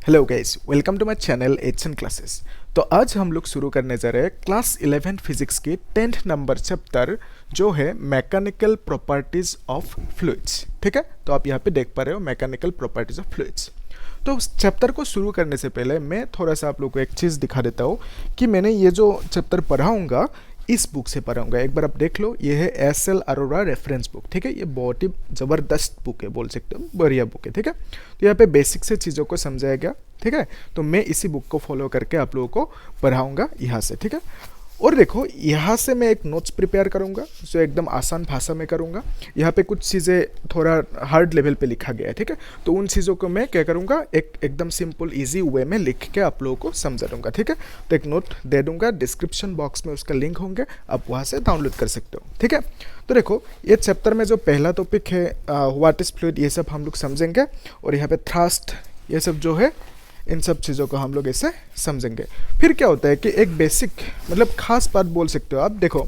Hello guys, welcome to my channel HN classes. तो आज हम लोग शुरू करने जा रहे हैं क्लास 11 फिजिक्स की 10th नंबर चैप्टर जो है मैकेनिकल प्रॉपर्टीज ऑफ फ्लूइड्स। ठीक है, तो आप यहाँ पे देख पा रहे हो मैकेनिकल प्रॉपर्टीज ऑफ फ्लूइड्स। तो उस चैप्टर को शुरू करने से पहले मैं थोड़ा सा आप लोग को एक चीज़ दिखा देता हूँ कि मैंने ये जो चैप्टर पढ़ाऊँगा इस बुक से पढ़ाऊंगा। एक बार आप देख लो, ये है एस.एल. Arora reference book. ठीक है, ये बहुत ही ज़बरदस्त बुक है, बोल सकते हो बढ़िया बुक है। ठीक है, तो यहाँ पे बेसिक से चीज़ों को समझाया गया। ठीक है, तो मैं इसी बुक को फॉलो करके आप लोगों को पढ़ाऊंगा यहाँ से। ठीक है, और देखो यहाँ से मैं एक नोट्स प्रिपेयर करूँगा जो एकदम आसान भाषा में करूँगा। यहाँ पे कुछ चीज़ें थोड़ा हार्ड लेवल पे लिखा गया है। ठीक है, तो उन चीज़ों को मैं क्या करूँगा, एकदम सिंपल इजी वे में लिख के आप लोगों को समझा दूँगा। ठीक है, तो एक नोट दे दूँगा, डिस्क्रिप्शन बॉक्स में उसका लिंक होंगे, आप वहाँ से डाउनलोड कर सकते हो। ठीक है, तो देखो ये चैप्टर में जो पहला टॉपिक है व्हाट इज़ फ्लूइड, ये सब हम लोग समझेंगे। और यहाँ पे थ्रस्ट, ये सब जो है इन सब चीज़ों को हम लोग ऐसे समझेंगे। फिर क्या होता है कि एक बेसिक मतलब खास बात बोल सकते हो आप। देखो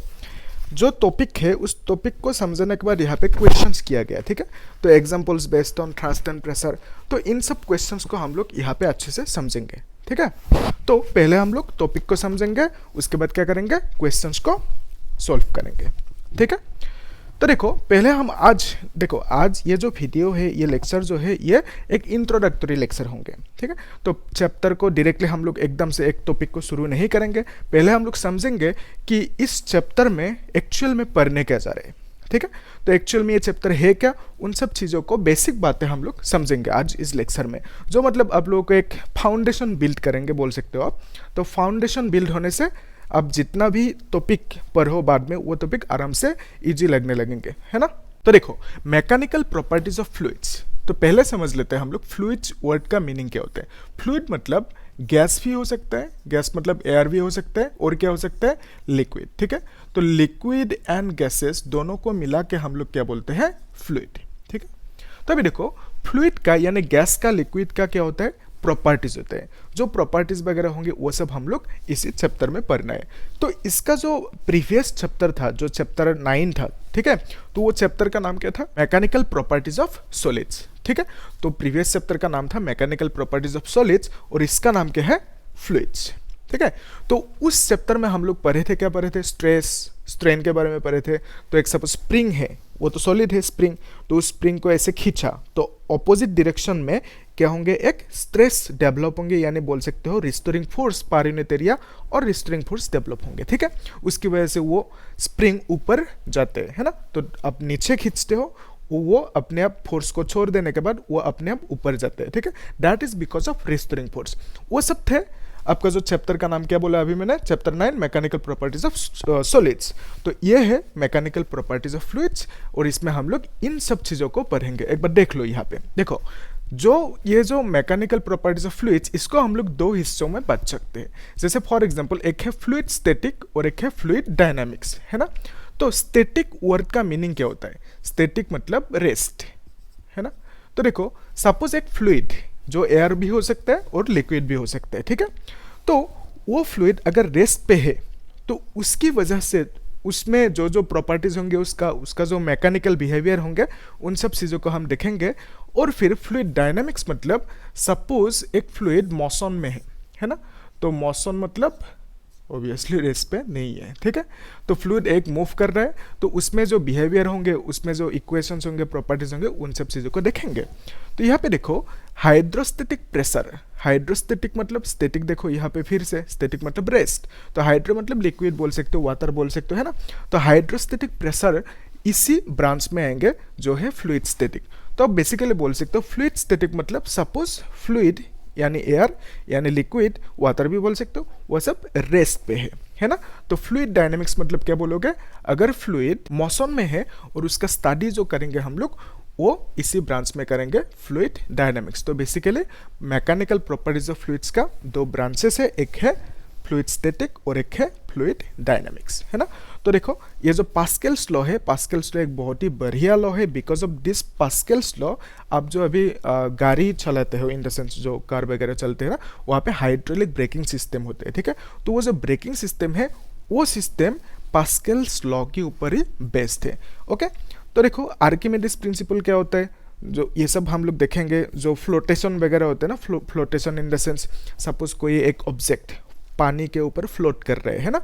जो टॉपिक है उस टॉपिक को समझने के बाद यहाँ पे क्वेश्चंस किया गया। ठीक है, तो examples based on thrust and pressure, तो इन सब क्वेश्चंस को हम लोग यहाँ पे अच्छे से समझेंगे। ठीक है, तो पहले हम लोग टॉपिक को समझेंगे, उसके बाद क्या करेंगे, क्वेश्चंस को सॉल्व करेंगे। ठीक है, तो देखो पहले हम आज ये जो वीडियो है, ये लेक्चर जो है, ये एक इंट्रोडक्टरी लेक्चर होंगे। ठीक है, तो चैप्टर को डायरेक्टली हम लोग एकदम से एक टॉपिक को शुरू नहीं करेंगे। पहले हम लोग समझेंगे कि इस चैप्टर में एक्चुअल में पढ़ने क्या जा रहे हैं। ठीक है, तो एक्चुअल में ये चैप्टर है क्या, उन सब चीज़ों को बेसिक बातें हम लोग समझेंगे आज इस लेक्चर में, जो मतलब आप लोगों को एक फाउंडेशन बिल्ड करेंगे, बोल सकते हो आप। तो फाउंडेशन बिल्ड होने से अब जितना भी टॉपिक पढ़ो बाद में, वो टॉपिक आराम से इजी लगने लगेंगे, है ना। तो देखो मैकेनिकल प्रॉपर्टीज ऑफ फ्लूइड्स, तो पहले समझ लेते हैं हम लोग फ्लूइड्स वर्ड का मीनिंग क्या होता है। फ्लूइड मतलब गैस भी हो सकता है, गैस मतलब एयर भी हो सकता है, और क्या हो सकता है, लिक्विड। ठीक है, तो लिक्विड एंड गैसेस दोनों को मिला के हम लोग क्या बोलते हैं, फ्लूइड। ठीक है, तो अभी देखो फ्लूइड का यानी गैस का, लिक्विड का क्या होता है, प्रॉपर्टीज होते हैं। जो प्रॉपर्टीज वगैरह होंगे वो सब हम लोग इसी चैप्टर में पढ़ना है। तो इसका जो प्रीवियस चैप्टर था, जो चैप्टर 9 था, ठीक है, तो वो चैप्टर का नाम क्या था, मैकेनिकल प्रॉपर्टीज ऑफ सॉलिड्स। ठीक है, तो प्रीवियस चैप्टर का नाम था मैकेनिकल प्रॉपर्टीज ऑफ सॉलिड्स, और इसका नाम क्या है, फ्लूइड्स। ठीक है, तो उस चैप्टर में हम लोग पढ़े थे, क्या पढ़े थे, स्ट्रेस स्ट्रेन के बारे में पढ़े थे। तो एक सपोज स्प्रिंग है, वो तो सॉलिड है स्प्रिंग, तो उस स्प्रिंग को ऐसे खींचा तो ऑपोजिट डायरेक्शन में क्या होंगे, एक स्ट्रेस डेवलप होंगे, यानी बोल सकते हो restoring force per unit area और रिस्टोरिंग फोर्स डेवलप होंगे। ठीक है, उसकी वजह से वो स्प्रिंग ऊपर जाते हैं, है ना। तो आप नीचे खींचते हो, वो अपने आप फोर्स को छोड़ देने के बाद वो अपने आप ऊपर जाते हैं। ठीक है, that is because of restoring force. वो सब थे। आपका जो चैप्टर का नाम क्या बोला अभी मैंने, chapter 9 mechanical properties of solids. तो ये है मैकेनिकल प्रॉपर्टीज ऑफ फ्लूइड्स, और इसमें हम लोग इन सब चीज़ों को पढ़ेंगे। एक बार देख लो यहाँ पे, देखो ये जो मैकेनिकल प्रॉपर्टीज ऑफ फ्लूइड्स, इसको हम लोग दो हिस्सों में बांट सकते हैं। जैसे फॉर एग्जांपल एक है फ्लूइड स्टैटिक और एक है फ्लूइड डायनामिक्स, है ना। तो स्टैटिक वर्ड का मीनिंग क्या होता है, स्टैटिक मतलब रेस्ट, है ना। तो देखो सपोज एक फ्लूइड जो एयर भी हो सकता है और लिक्विड भी हो सकता है। ठीक है, तो वो फ्लूइड अगर रेस्ट पे है तो उसकी वजह से उसमें जो जो प्रॉपर्टीज होंगे, उसका जो मैकेनिकल बिहेवियर होंगे, उन सब चीज़ों को हम देखेंगे। और फिर फ्लूइड डायनामिक्स मतलब सपोज एक फ्लूइड मौसम में है ना, तो मौसम मतलब ऑब्वियसली रेस्ट पे नहीं है। ठीक है, तो फ्लूइड एक मूव कर रहा है, तो उसमें जो बिहेवियर होंगे, उसमें जो इक्वेशंस होंगे, प्रॉपर्टीज होंगे, उन सब चीज़ों को देखेंगे। तो यहाँ पे देखो हाइड्रोस्टेटिक प्रेशर, हाइड्रोस्टेटिक मतलब स्टेटिक, देखो यहाँ पे फिर से स्टेटिक मतलब रेस्ट, तो हाइड्रो मतलब लिक्विड बोल सकते हो, वाटर बोल सकते हो, है ना। तो हाइड्रोस्टेटिक प्रेशर इसी ब्रांच में आएंगे जो है फ्लूइड स्टेटिक। तो आप बेसिकली बोल सकते हो फ्लूइड स्टेटिक मतलब सपोज फ्लूइड यानी एयर यानी लिक्विड, वाटर भी बोल सकते हो, वो सब रेस्ट पे है ना। तो फ्लूइड डायनामिक्स मतलब क्या बोलोगे, अगर फ्लूइड मौसम में है और उसका स्टडी जो करेंगे हम लोग, वो इसी ब्रांच में करेंगे, फ्लूइड डायनामिक्स। तो basically mechanical properties of fluids का दो ब्रांचेस है, एक है फ्लूइड स्टैटिक और एक है फ्लूइड डायनामिक्स, है ना। तो देखो ये जो पास्कल्स लॉ है, पास्कल्स लॉ एक बहुत ही बढ़िया लॉ है। Because of this Pascal's law, आप जो अभी गाड़ी चलाते हो, इन द सेंस जो कार वगैरह चलते हैं ना, वहाँ पे हाइड्रोलिक ब्रेकिंग सिस्टम होते हैं। ठीक है, तो वो जो ब्रेकिंग सिस्टम है, वो सिस्टम पास्कल्स लॉ के ऊपर ही बेस्ड है। ओके, तो देखो आर्किमिडीज प्रिंसिपल क्या होता है, जो ये सब हम लोग देखेंगे, जो फ्लोटेशन वगैरह होते हैं ना, flotation in the sense suppose कोई एक ऑब्जेक्ट पानी के ऊपर फ्लोट कर रहे है ना,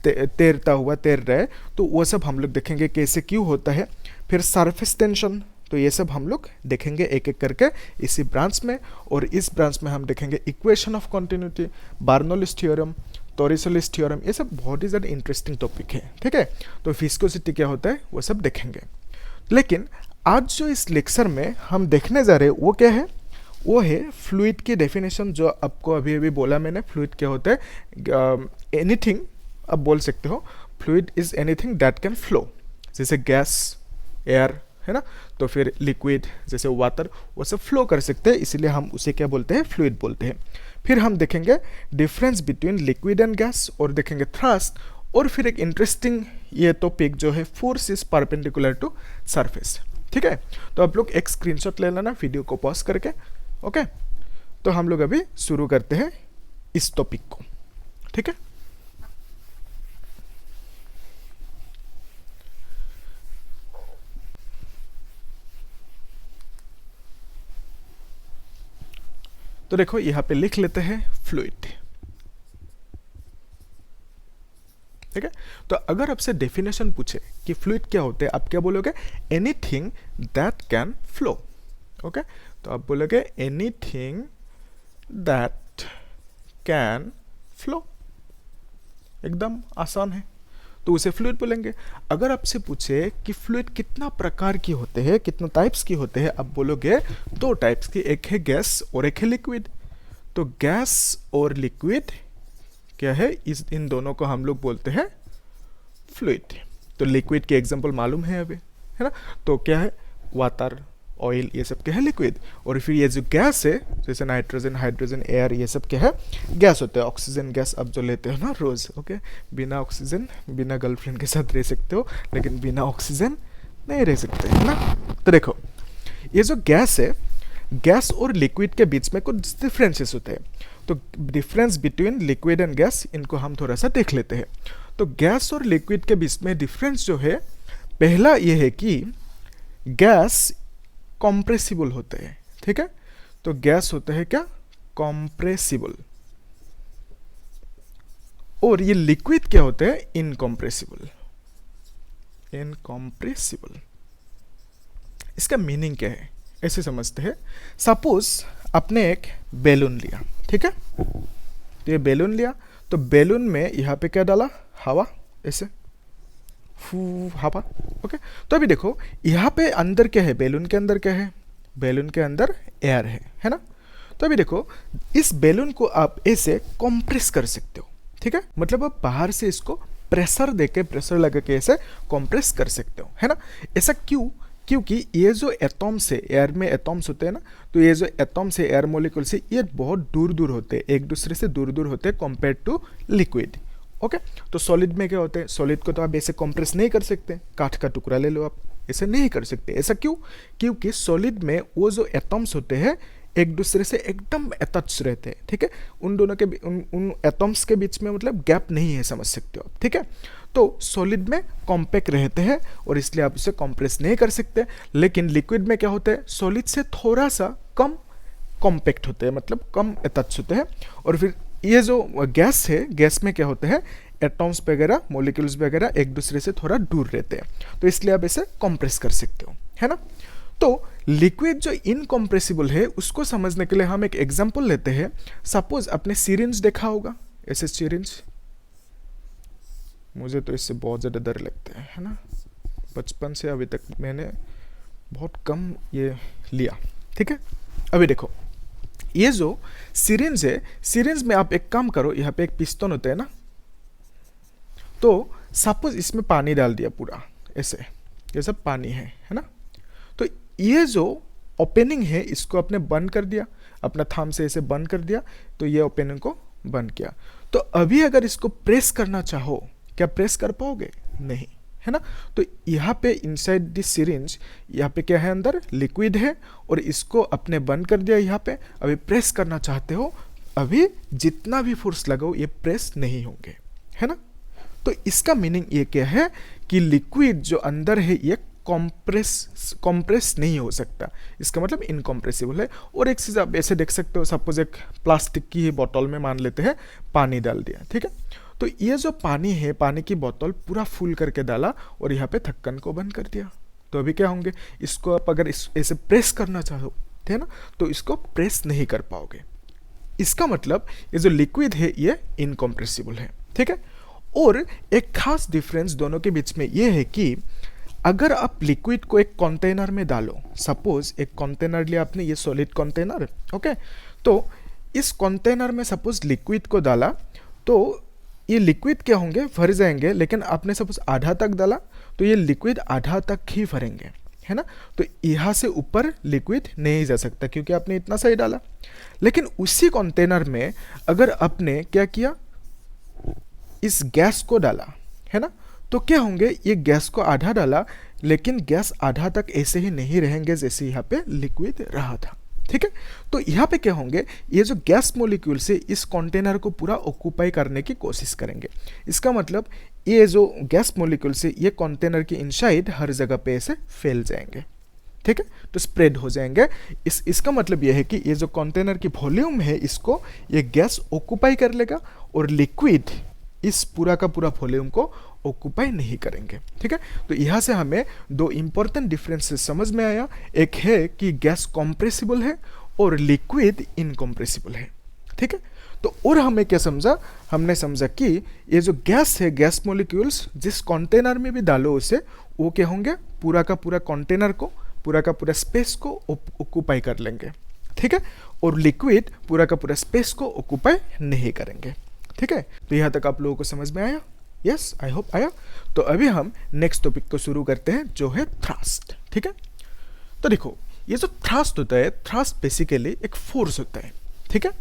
तैरता हुआ तैर रहा है, तो वो सब हम लोग देखेंगे कैसे क्यों होता है। फिर सरफेस टेंशन, तो ये सब हम लोग देखेंगे एक एक करके इसी ब्रांच में। और इस ब्रांच में हम देखेंगे equation of continuity, Bernoulli's theorem, Torricelli's theorem, ये सब बहुत ही ज़्यादा इंटरेस्टिंग टॉपिक है, ठीक है। तो विस्कोसिटी क्या होता है वो सब देखेंगे। लेकिन आज जो इस लेक्चर में हम देखने जा रहे हैं वो क्या है, वो है फ्लूइड की डेफिनेशन, जो आपको अभी अभी बोला मैंने। फ्लूइड क्या होता है, एनीथिंग आप बोल सकते हो, fluid is anything that can flow, जैसे गैस, एयर है ना, तो फिर लिक्विड जैसे वाटर, वो सब फ्लो कर सकते हैं, इसीलिए हम उसे क्या बोलते हैं, फ्लूइड बोलते हैं। फिर हम देखेंगे difference between liquid and gas, और देखेंगे थ्रस्ट, और फिर एक इंटरेस्टिंग ये टॉपिक जो है force is perpendicular to surface, ठीक है। तो आप लोग एक स्क्रीनशॉट ले लेना वीडियो को पॉज करके, ओके। तो हम लोग अभी शुरू करते हैं इस टॉपिक को, ठीक है। तो देखो यहां पे लिख लेते हैं फ्लूइड, ठीक है। तो अगर आपसे डेफिनेशन पूछे कि फ्लूइड क्या होते हैं, आप क्या बोलोगे, anything that can flow, okay. तो आप बोलोगे एनीथिंग दैट कैन फ्लो, एकदम आसान है, तो उसे फ्लूइड बोलेंगे। अगर आपसे पूछे कि फ्लूइड कितना प्रकार की होते हैं, कितना टाइप्स की होते हैं, आप बोलोगे दो टाइप्स की, एक है गैस और एक है लिक्विड। तो गैस और लिक्विड क्या है, इन दोनों को हम लोग बोलते हैं फ्लूइड। तो लिक्विड के एग्जांपल मालूम है अभी, है ना, तो क्या है, वाटर, ऑयल, ये सब क्या है, लिक्विड। और फिर ये जो गैस है, जैसे नाइट्रोजन, हाइड्रोजन, एयर, ये सब क्या है, गैस होते हैं। ऑक्सीजन गैस अब जो लेते हो ना रोज, ओके, बिना ऑक्सीजन, बिना गर्लफ्रेंड के साथ रह सकते हो, लेकिन बिना ऑक्सीजन नहीं रह सकते, है ना। तो देखो ये जो गैस है, गैस और लिक्विड के बीच में कुछ डिफरेंसेस होते हैं। तो difference between liquid and gas, इनको हम थोड़ा सा देख लेते हैं। तो गैस और लिक्विड के बीच में डिफरेंस जो है, पहला ये है कि गैस कॉम्प्रेसिबल होते हैं, ठीक है। तो गैस होते हैं क्या, कॉम्प्रेसिबल, और ये लिक्विड क्या होते हैं, इनकॉम्प्रेसिबल, इनकॉम्प्रेसिबल। इसका मीनिंग क्या है, ऐसे समझते हैं। सपोज आपने एक बैलून लिया, ठीक है, तो ये बैलून लिया, तो बैलून में यहाँ पे क्या डाला, हवा, ऐसे हवा, ओके। तो अभी देखो यहाँ पे अंदर क्या है, बैलून के अंदर क्या है, बैलून के अंदर एयर है ना। तो अभी देखो इस बैलून को आप ऐसे कंप्रेस कर सकते हो, ठीक है, मतलब आप बाहर से इसको प्रेशर देके, प्रेशर लगा के ऐसे कंप्रेस कर सकते हो, है ना। ऐसा क्यों, क्योंकि ये जो एटॉम्स है, एयर में एटॉम्स होते हैं ना, तो ये जो एटॉम्स है एयर मॉलिक्यूल से, ये बहुत दूर दूर होते हैं, एक दूसरे से दूर दूर होते हैं कंपेयर टू लिक्विड, ओके। तो सॉलिड में क्या होते हैं, सॉलिड को तो आप ऐसे कंप्रेस नहीं कर सकते, काठ का टुकड़ा ले लो आप, ऐसे नहीं कर सकते। ऐसा क्यों, क्योंकि सॉलिड में वो जो एटॉम्स होते हैं एक दूसरे से एकदम अटैच रहते हैं, ठीक है। उन दोनों के उन एटॉम्स के बीच में मतलब गैप नहीं है, समझ सकते हो आप, ठीक है। तो सॉलिड में कॉम्पैक्ट रहते हैं और इसलिए आप इसे कंप्रेस नहीं कर सकते। लेकिन लिक्विड में क्या होता है, सॉलिड से थोड़ा सा कम कॉम्पैक्ट होते हैं, मतलब कम अटैच होते हैं। और फिर ये जो गैस है, गैस में क्या होते हैं, एटॉम्स वगैरह, मॉलिक्यूल्स वगैरह एक दूसरे से थोड़ा दूर रहते हैं, तो इसलिए आप इसे कंप्रेस कर सकते हो, है ना। तो लिक्विड जो इनकम्प्रेसिबल है, उसको समझने के लिए हम एक एग्जांपल लेते हैं। सपोज आपने सिरिंज देखा होगा, ऐसे सिरिंज, मुझे तो इससे बहुत ज़्यादा डर लगता है ना, बचपन से अभी तक मैंने बहुत कम ये लिया, ठीक है। अभी देखो ये जो सिरिंज है, सिरिंज में आप एक काम करो, यहाँ पे एक पिस्टन होता है ना, तो सपोज इसमें पानी डाल दिया पूरा, ऐसे ये सब पानी है ना। तो ये जो ओपनिंग है इसको आपने बंद कर दिया, अपना थंब से ऐसे बंद कर दिया, तो ये ओपनिंग को बंद किया। तो अभी अगर इसको प्रेस करना चाहो, क्या प्रेस कर पाओगे, नहीं, है ना। तो यहाँ पे इनसाइड दिस सिरिंज, यहाँ पे क्या है, अंदर लिक्विड है, और इसको आपने बंद कर दिया यहाँ पे। अभी प्रेस करना चाहते हो, अभी जितना भी फोर्स लगाओ ये प्रेस नहीं होंगे, है ना। तो इसका मीनिंग ये क्या है कि लिक्विड जो अंदर है ये कॉम्प्रेस नहीं हो सकता, इसका मतलब इनकॉम्प्रेसिबल है। और एक चीज़ आप ऐसे देख सकते हो, सपोज एक प्लास्टिक की बोतल में मान लेते हैं पानी डाल दिया, ठीक है। तो ये जो पानी है, पानी की बोतल पूरा फुल करके डाला और यहाँ पे ढक्कन को बंद कर दिया, तो अभी क्या होंगे, इसको आप अगर ऐसे प्रेस करना चाहो थे ना, तो इसको प्रेस नहीं कर पाओगे। इसका मतलब ये जो लिक्विड है ये इनकॉम्प्रेसिबल है, ठीक है। और एक खास डिफरेंस दोनों के बीच में ये है कि अगर आप लिक्विड को एक कंटेनर में डालो, सपोज एक कंटेनर लिया आपने, ये सॉलिड कंटेनर, ओके, तो इस कंटेनर में सपोज लिक्विड को डाला, तो ये लिक्विड क्या होंगे, भर जाएंगे, लेकिन आपने सपोज आधा तक डाला तो ये लिक्विड आधा तक ही भरेंगे, है ना। तो यहाँ से ऊपर लिक्विड नहीं जा सकता क्योंकि आपने इतना सही डाला। लेकिन उसी कंटेनर में अगर आपने क्या किया, इस गैस को डाला, है ना, तो क्या होंगे, ये गैस को आधा डाला, लेकिन गैस आधा तक ऐसे ही नहीं रहेंगे जैसे यहाँ पे लिक्विड रहा था, ठीक है। तो यहाँ पे क्या होंगे, ये जो गैस मॉलिक्यूल से इस कंटेनर को पूरा ऑक्यूपाई करने की कोशिश करेंगे। इसका मतलब ये जो गैस मॉलिक्यूल से ये कंटेनर के इनसाइड हर जगह पे ऐसे फैल जाएंगे, ठीक है, तो स्प्रेड हो जाएंगे। इसका मतलब ये है कि ये जो कंटेनर की वॉल्यूम है, इसको ये गैस ऑक्यूपाई कर लेगा और लिक्विड इस पूरा का पूरा वॉल्यूम को ऑक्यूपाई नहीं करेंगे, ठीक है। तो यहाँ से हमें दो इंपॉर्टेंट डिफरेंसेस समझ में आया। एक है कि गैस कॉम्प्रेसिबल है और लिक्विड इनकॉम्प्रेसिबल है, ठीक है। तो और हमें क्या समझा, हमने समझा कि ये जो गैस है, गैस मॉलिक्यूल्स जिस कंटेनर में भी डालो उसे, वो क्या होंगे, पूरा का पूरा कंटेनर को, पूरा का पूरा स्पेस को ऑक्यूपाई कर लेंगे, ठीक है। और लिक्विड पूरा का पूरा स्पेस को ऑक्यूपाई नहीं करेंगे, ठीक है। तो यहाँ तक आप लोगों को समझ में आया? यस, आई होप आया। तो अभी हम नेक्स्ट टॉपिक को शुरू करते हैं जो है थ्रस्ट, ठीक है। तो देखो, ये जो थ्रस्ट होता है, थ्रस्ट बेसिकली एक फोर्स होता है, ठीक है।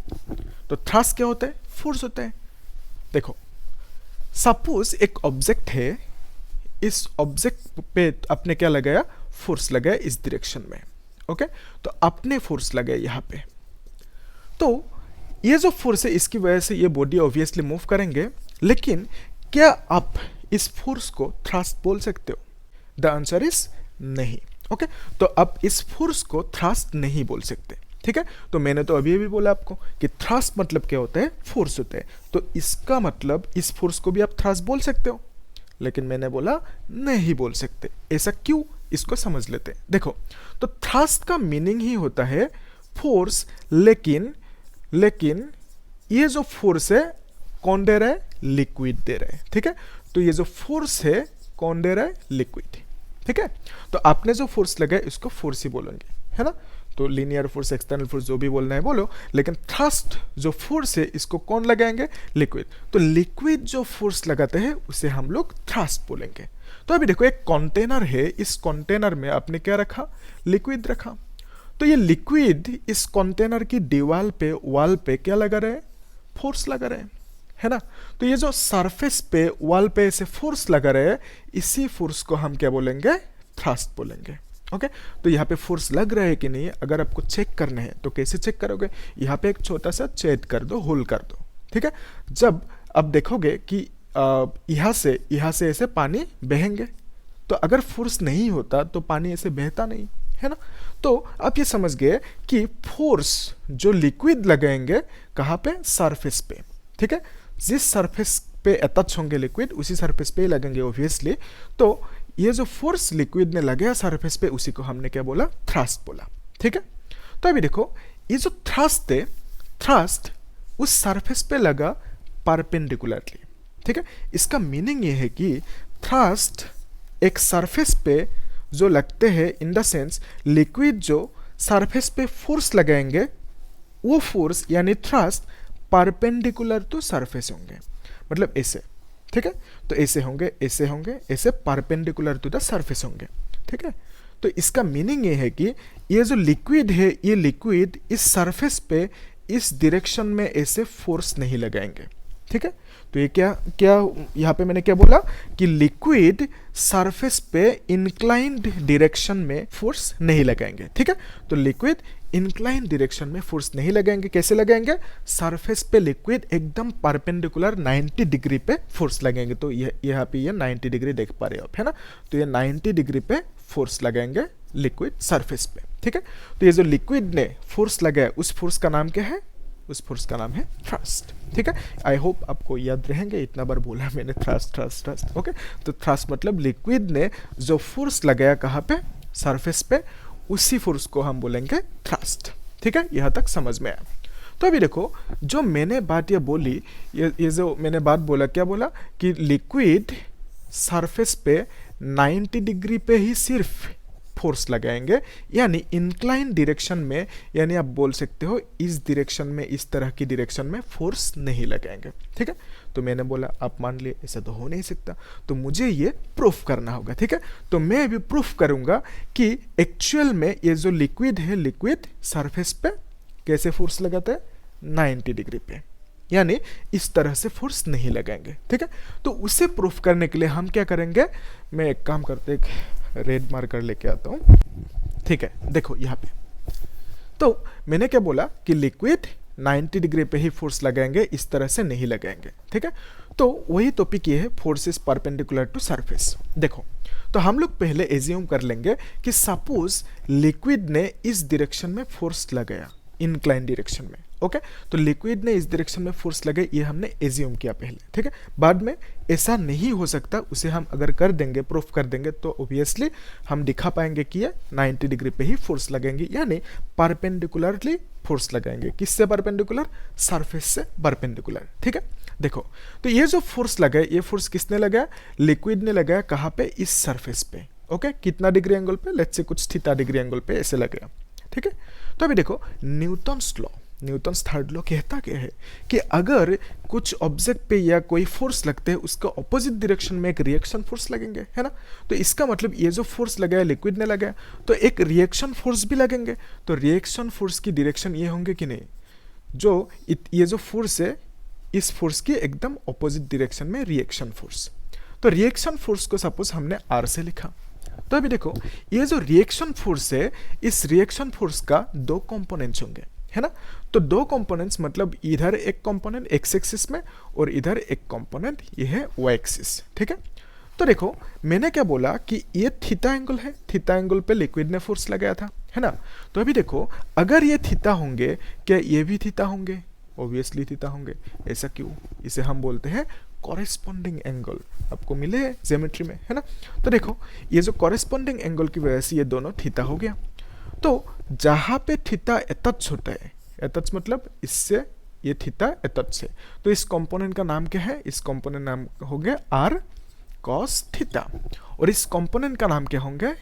तो थ्रस्ट क्या होता है, फोर्स होता है। देखो, सपोज एक ऑब्जेक्ट है, इस ऑब्जेक्ट पे आपने क्या लगाया, फोर्स लगाया इस डायरेक्शन में, ओके। तो आपने फोर्स लगाया यहाँ पे, तो ये जो फोर्स है इसकी वजह से ये बॉडी ऑब्वियसली मूव करेंगे, लेकिन क्या आप इस फोर्स को थ्रस्ट बोल सकते हो? द आंसर इज नहीं, ओके। तो आप इस फोर्स को थ्रस्ट नहीं बोल सकते, ठीक है। तो मैंने तो अभी बोला आपको कि थ्रस्ट मतलब क्या होता है, फोर्स होता है। तो इसका मतलब इस फोर्स को भी आप थ्रस्ट बोल सकते हो, लेकिन मैंने बोला नहीं बोल सकते। ऐसा क्यों, इसको समझ लेते हैं। देखो, तो थ्रस्ट का मीनिंग ही होता है फोर्स, लेकिन ये जो फोर्स है कौन दे रहा है, लिक्विड दे रहा है, ठीक है। तो ये जो फोर्स है कौन दे रहा है, लिक्विड, ठीक है। तो आपने जो फोर्स लगाया इसको फोर्स ही बोलेंगे, है ना। तो लीनियर फोर्स, एक्सटर्नल फोर्स, जो भी बोलना है बोलो, लेकिन थ्रस्ट जो फोर्स है इसको कौन लगाएंगे, लिक्विड। तो लिक्विड जो फोर्स लगाते हैं उसे हम लोग थ्रस्ट बोलेंगे। तो अभी देखो, एक कंटेनर है, इस कंटेनर में आपने क्या रखा, लिक्विड रखा। तो ये लिक्विड इस कंटेनर की दीवार पे, वॉल पे क्या लगा रहे हैं, फोर्स लगा रहे हैं, है ना। तो ये जो सरफेस पे, वॉल पे ऐसे फोर्स लगा रहे हैं, इसी फोर्स को हम क्या बोलेंगे, थ्रस्ट बोलेंगे, ओके। तो यहाँ पे फोर्स लग रहा है कि नहीं, अगर आपको चेक करना है तो कैसे चेक करोगे, यहाँ पे एक छोटा सा छेद कर दो, होल कर दो, ठीक है। जब आप देखोगे कि यहाँ से ऐसे पानी बहेंगे, तो अगर फोर्स नहीं होता तो पानी ऐसे बहता नहीं, है ना। तो आप ये समझ गए कि फोर्स जो लिक्विड लगाएंगे कहाँ पे, सरफेस पे, ठीक है। जिस सरफेस पे अटैच होंगे लिक्विड, उसी सरफेस पे ही लगेंगे ऑब्वियसली। तो ये जो फोर्स लिक्विड ने लगाया सरफेस पे, उसी को हमने क्या बोला, थ्रस्ट बोला, ठीक है। तो अभी देखो, ये जो थ्रस्ट है, थ्रस्ट उस सरफेस पे लगा परपेंडिकुलरली, ठीक है। इसका मीनिंग ये है कि थ्रस्ट एक सरफेस पे जो लगते हैं, इन द सेंस लिक्विड जो सरफेस पे फोर्स लगाएंगे, वो फोर्स यानी थ्रस्ट परपेंडिकुलर टू सरफेस होंगे, मतलब ऐसे, ठीक है। तो ऐसे होंगे, ऐसे होंगे, ऐसे परपेंडिकुलर टू द सरफेस होंगे, ठीक है। तो इसका मीनिंग ये है कि ये जो लिक्विड है, ये लिक्विड इस सरफेस पे इस डायरेक्शन में ऐसे फोर्स नहीं लगाएंगे, ठीक है। तो ये क्या यहाँ पे मैंने क्या बोला कि लिक्विड सरफेस पे इंक्लाइंड डायरेक्शन में फोर्स नहीं लगाएंगे, ठीक है। तो लिक्विड इंक्लाइंड डायरेक्शन में फोर्स नहीं लगाएंगे, कैसे लगाएंगे, सरफेस पे लिक्विड एकदम परपेंडिकुलर 90 डिग्री पे फोर्स लगेंगे। तो यहाँ पे ये 90 डिग्री देख पा रहे हो आप, है ना। तो ये 90 डिग्री पे फोर्स लगाएंगे लिक्विड सरफेस पे, ठीक है। तो ये जो लिक्विड ने फोर्स लगाया उस फोर्स का नाम क्या है, उस फोर्स का नाम है थ्रस्ट, ठीक है। आई होप आपको याद रहेंगे, इतना बार बोला मैंने थ्रस्ट थ्रस्ट थ्रस्ट, ओके। तो थ्रस्ट मतलब लिक्विड ने जो फोर्स लगाया कहाँ पे, सरफेस पे, उसी फोर्स को हम बोलेंगे थ्रस्ट, ठीक है। यहाँ तक समझ में आया। तो अभी देखो जो मैंने बात ये बोली, ये जो मैंने बात बोला, क्या बोला कि लिक्विड सरफेस पे 90 डिग्री पे ही सिर्फ फोर्स लगाएंगे, यानी इंक्लाइन डायरेक्शन में, यानी आप बोल सकते हो इस डायरेक्शन में, इस तरह की डायरेक्शन में फोर्स नहीं लगाएंगे, ठीक है। तो मैंने बोला आप मान लिए ऐसा तो हो नहीं सकता, तो मुझे ये प्रूफ करना होगा, ठीक है। तो मैं भी प्रूफ करूंगा कि एक्चुअल में ये जो लिक्विड है, लिक्विड सरफेस पे कैसे फोर्स लगाते हैं, 90 डिग्री पे, यानी इस तरह से फोर्स नहीं लगाएंगे, ठीक है। तो उसे प्रूफ करने के लिए हम क्या करेंगे, मैं एक काम करते, एक रेड मार्कर लेके आता हूँ, ठीक है। देखो यहाँ पे तो मैंने क्या बोला कि लिक्विड 90 डिग्री पे ही फोर्स लगाएंगे, इस तरह से नहीं लगाएंगे, ठीक है। तो वही टॉपिक ये है, force is perpendicular to surface. देखो तो हम लोग पहले एज्यूम कर लेंगे कि सपोज लिक्विड ने इस डायरेक्शन में फोर्स लगाया, इंक्लाइन डायरेक्शन में, ओके। तो लिक्विड ने इस डायरेक्शन में फोर्स लगाई, ये हमने एज्यूम किया पहले, ठीक है। बाद में ऐसा नहीं हो सकता, उसे हम अगर कर देंगे, प्रूफ कर देंगे, तो ऑब्वियसली हम दिखा पाएंगे कि ये 90 डिग्री पे ही फोर्स लगेंगे, यानी परपेंडिकुलरली फोर्स लगाएंगे। किससे परपेंडिकुलर, सरफेस से परपेंडिकुलर, ठीक है। देखो तो ये जो फोर्स लगाया, ये फोर्स किसने लगाया, लिक्विड ने लगाया, कहाँ पे, इस सरफेस पे, ओके। कितना डिग्री एंगल पे, लेट्स से कुछ थीटा डिग्री एंगल पे ऐसे लगाया, ठीक है। तो अभी देखो Newton's law, Newton's third law कहता क्या है कि अगर कुछ ऑब्जेक्ट पे या कोई फोर्स लगते हैं, उसका ऑपोजिट डायरेक्शन में एक रिएक्शन फोर्स लगेंगे, है ना। तो इसका मतलब ये जो फोर्स लगाया लिक्विड ने लगाया, तो एक रिएक्शन फोर्स भी लगेंगे। तो रिएक्शन फोर्स की डायरेक्शन ये होंगे कि नहीं, जो ये जो फोर्स है, इस फोर्स की एकदम ऑपोजिट डायरेक्शन में रिएक्शन फोर्स। तो रिएक्शन फोर्स को सपोज हमने आर से लिखा, तो अभी देखो ये जो रिएक्शन फोर्स है, इस रिएक्शन फोर्स का दो कंपोनेंट्स होंगे, है ना। तो दो कंपोनेंट्स मतलब इधर एक कंपोनेंट एक्स एक्सिस में और इधर एक कंपोनेंट ये है वाई एक्सिस, ठीक है। तो देखो मैंने क्या बोला कि ये थीटा एंगल है, थीटा एंगल पे लिक्विड ने फोर्स लगाया था, है ना। तो अभी देखो अगर ये थीटा होंगे, क्या ये भी थीटा होंगे, ऑब्वियसली थीटा होंगे। ऐसा क्यों, इसे हम बोलते हैं कॉरेस्पॉन्डिंग एंगल, आपको मिले हैं ज्योमेट्री में, है ना। तो देखो ये जो कॉरेस्पॉन्डिंग एंगल की वजह से ये दोनों थीटा हो गया। तो जहाँ पे थीटा एटच होता है, एटच मतलब इससे ये थीटा एटच है, तो इस कंपोनेंट का नाम क्या है, इस कंपोनेंट नाम हो गया आर कॉस थीटा, और इस कंपोनेंट का नाम क्या होंगे,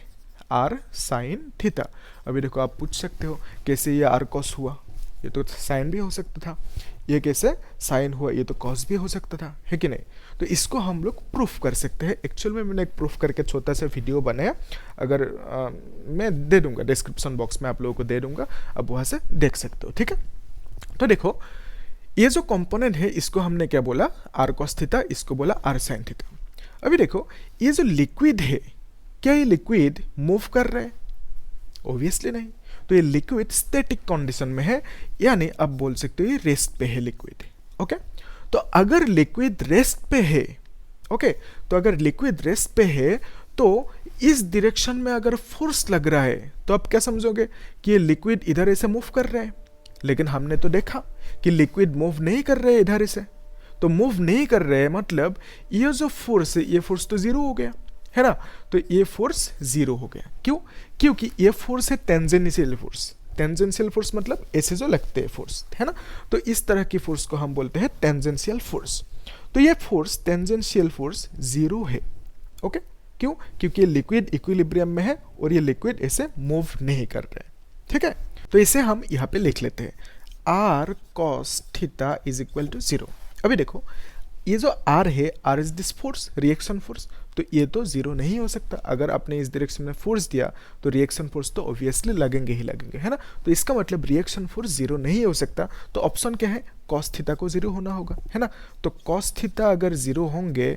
आर साइन थीटा। अभी देखो आप पूछ सकते हो कैसे ये आर कॉस हुआ, ये तो साइन भी हो सकता था, ये कैसे साइन हुआ, ये तो कॉस भी हो सकता था, है कि नहीं। तो इसको हम लोग प्रूफ कर सकते हैं। एक्चुअल में मैंने एक प्रूफ करके छोटा सा वीडियो बनाया, अगर मैं दे दूंगा डिस्क्रिप्शन बॉक्स में, आप लोगों को दे दूंगा, अब वहाँ से देख सकते हो, ठीक है। तो देखो ये जो कंपोनेंट है इसको हमने क्या बोला, आर कॉस थीटा, इसको बोला आर साइन थीटा। अभी देखो ये जो लिक्विड है, क्या ये लिक्विड मूव कर रहा है, ऑब्वियसली नहीं। तो ये लिक्विड स्टैटिक कंडीशन में है, यानी आप बोल सकते हो ये रेस्ट पे है लिक्विड, ओके। तो अगर लिक्विड रेस्ट पे है, ओके, तो अगर लिक्विड रेस्ट पे है तो इस डायरेक्शन में अगर फोर्स लग रहा है, तो आप क्या समझोगे कि ये लिक्विड इधर ऐसे मूव कर रहा है। लेकिन हमने तो देखा कि लिक्विड मूव नहीं कर रहे इधर ऐसे, तो मूव नहीं कर रहे मतलब ये जो फोर्स है, ये फोर्स तो जीरो हो गया, है ना। तो ये फोर्स जीरो हो गया, क्यों, क्योंकि ये फोर्स है टेंजेंशियल फोर्स। टेंजेंशियल फोर्स मतलब ऐसे जो लगते हैं फोर्स, है ना। तो इस तरह की फोर्स को हम बोलते हैं टेंजेंशियल फोर्स। तो ये फोर्स टेंजेंशियल फोर्स जीरो है, ओके। क्यों, क्योंकि ये लिक्विड इक्विलिब्रियम में है और ये लिक्विड ऐसे मूव नहीं कर रहे, ठीक है। तो इसे हम यहाँ पे लिख लेते हैं, R cos theta is equal to zero. अभी देखो ये जो आर है, R is this force, reaction force, तो ये तो जीरो नहीं हो सकता। अगर आपने इस डायरेक्शन में फोर्स दिया तो रिएक्शन फोर्स तो ऑब्वियसली लगेंगे ही लगेंगे, है ना। तो इसका मतलब रिएक्शन फोर्स जीरो नहीं हो सकता। तो ऑप्शन क्या है, कॉस थीटा को जीरो होना होगा, है ना। तो कॉस थीटा अगर जीरो होंगे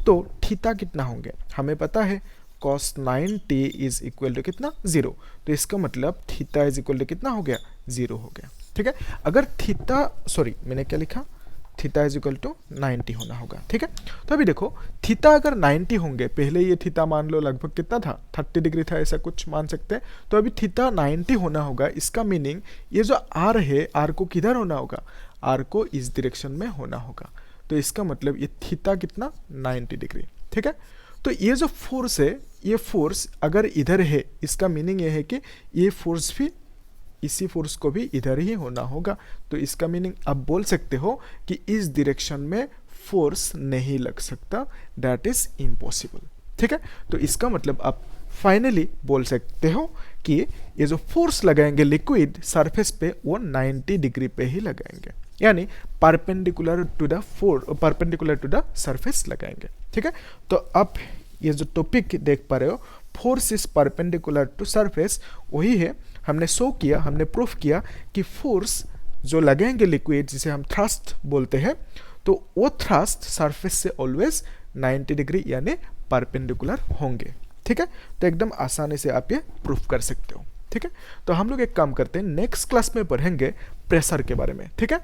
तो थीटा कितना होंगे, हमें पता है कॉस 90 इज इक्वल टू कितना, जीरो। तो इसका मतलब थीटा इज इक्वल टू कितना हो गया, जीरो हो गया, ठीक है। अगर थीटा, सॉरी मैंने क्या लिखा, थीटा इज इक्वल टू 90 होना होगा। ठीक है, तो अभी देखो थीटा अगर 90 होंगे, पहले ये थीटा मान लो लगभग कितना था, 30 डिग्री था, ऐसा कुछ मान सकते हैं। तो अभी थीटा 90 होना होगा, इसका मीनिंग ये जो आर है, आर को किधर होना होगा, आर को इस डायरेक्शन में होना होगा। तो इसका मतलब ये थीटा कितना 90 डिग्री। ठीक है, तो ये जो फोर्स है, ये फोर्स अगर इधर है, इसका मीनिंग ये है कि ये फोर्स भी, इसी फोर्स को भी इधर ही होना होगा। तो इसका मीनिंग आप बोल सकते हो कि इस डायरेक्शन में फोर्स नहीं लग सकता, दैट इज इम्पॉसिबल। ठीक है, तो इसका मतलब आप फाइनली बोल सकते हो कि ये जो फोर्स लगाएंगे लिक्विड सरफेस पे, वो 90 डिग्री पे ही लगाएंगे, यानी परपेंडिकुलर टू द सरफेस लगाएंगे। ठीक है, तो आप ये जो टॉपिक देख पा रहे हो, force is perpendicular to surface, वही है हमने शो किया, हमने प्रूफ किया कि फोर्स जो लगाएंगे लिक्विड, जिसे हम थ्रस्ट बोलते हैं, तो वो थ्रस्ट सरफेस से ऑलवेज 90 डिग्री यानी परपेंडिकुलर होंगे। ठीक है, तो एकदम आसानी से आप ये प्रूफ कर सकते हो। ठीक है, तो हम लोग एक काम करते हैं, नेक्स्ट क्लास में पढ़ेंगे प्रेशर के बारे में। ठीक है,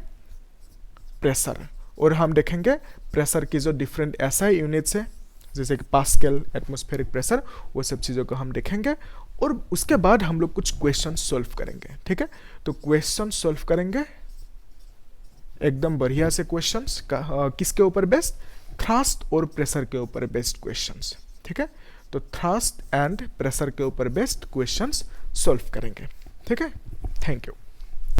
प्रेशर, और हम देखेंगे प्रेशर की जो डिफरेंट एसआई यूनिट्स है, जैसे कि पास्कल, एटमॉस्फेरिक प्रेशर, वो सब चीज़ों को हम देखेंगे। और उसके बाद हम लोग कुछ क्वेश्चन सॉल्व करेंगे। ठीक है, तो क्वेश्चन सॉल्व करेंगे एकदम बढ़िया से क्वेश्चंस किसके ऊपर बेस्ड, थ्रस्ट और प्रेशर के ऊपर बेस्ड क्वेश्चंस। ठीक है, तो थ्रस्ट एंड प्रेशर के ऊपर बेस्ड क्वेश्चंस सॉल्व करेंगे। ठीक है, थैंक यू।